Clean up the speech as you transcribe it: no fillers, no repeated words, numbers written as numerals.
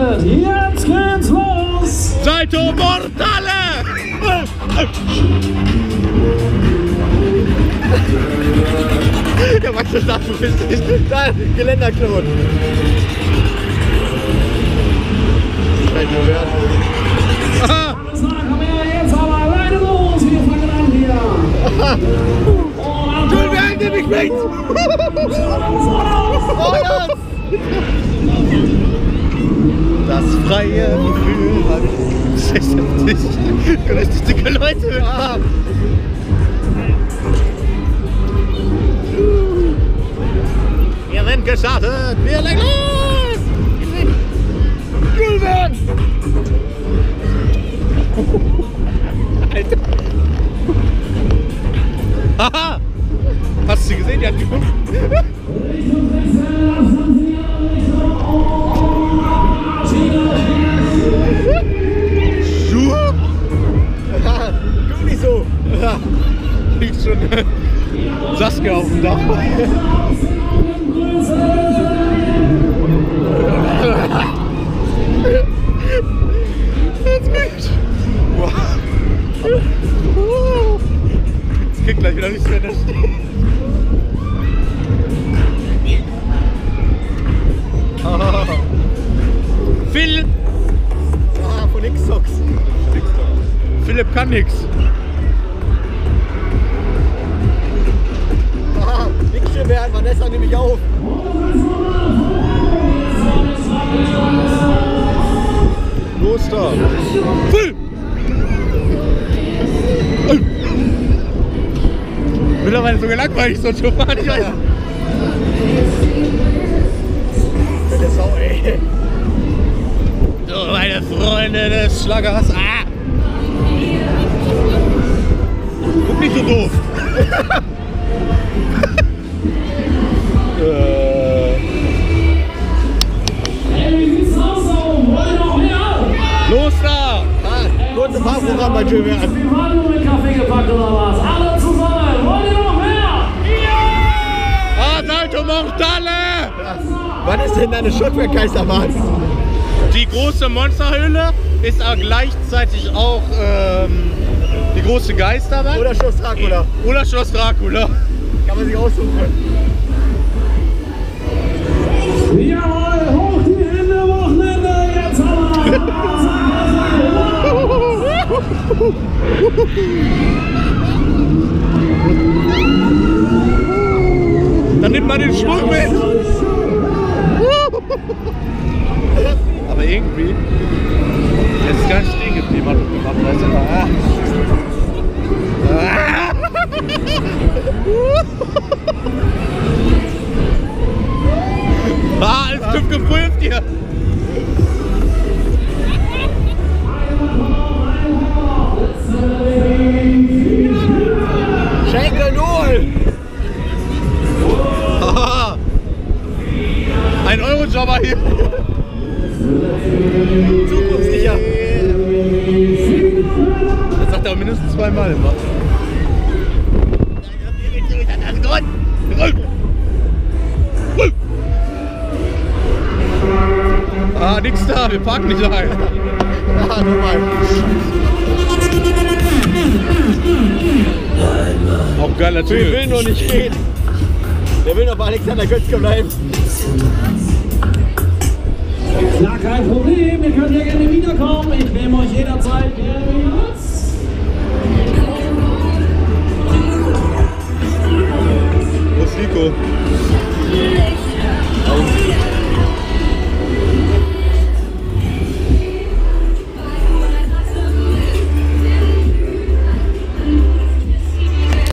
gestartet. Jetzt geht's los. Salto Mortale! Ja, Max, das darfst du nicht. Da, Geländerklon. Aha! Komm her, jetzt aber alleine los. Wir fangen an hier. Du wirst mich mit! Das freie Gefühl hat richtig dicke Leute. Ah. Wir sind gestartet. Wir legen los! Gülben! Alter. Haha! Hast du sie gesehen? Die hat geguckt. Schuhe? Du nicht so! Ja. Liegt schon Saskia auf dem Dach. Das geht. Wow. Jetzt kriegt gleich wieder nichts mehr in der Stehen. Philipp! Ah, von X-Socks. Philipp kann nix. Ah, nix schön werden, Vanessa nehme ich auf. Los da! Phil! Mittlerweile so gelangweilig, so schon mal nicht weiß. Das Sau, ey. So, meine Freunde des Schlagers. Ah! Guck nicht so doof. Los da! Ah, kurze Fahrprogramm bei Jahr. Wir haben nur mit Kaffee gepackt oder was? Alle zusammen. Wollt ihr noch mehr? Ah, Salto Mortale! Was ist denn deine Schottwerk-Geisterbahn? Die große Monsterhöhle ist aber gleichzeitig auch die große Geisterbahn. Oder Schloss Dracula. Oder Schloss Dracula. Kann man sich aussuchen. Jawohl, hoch die Hände, Wochenende. Jetzt haben wir. Dann nimmt man den Schwung mit. Aber irgendwie ist gar nicht stehen geblieben, hat er gemacht. Da ist immer, alles TÜV geprüft hier. Schenkel 0! Ein Eurojobber hier. Zukunftssicher. Das sagt er auch mindestens zweimal immer. Ah, nix da, wir parken nicht ein. Ah, nochmal. Auch geiler Typ. Der will nur nicht gehen. Der will noch bei Alexander Götzke bleiben. Ja, kein Problem. Ihr könnt ja gerne wiederkommen. Ich nehme euch jederzeit gerne wieder mit. Wo ist Nico?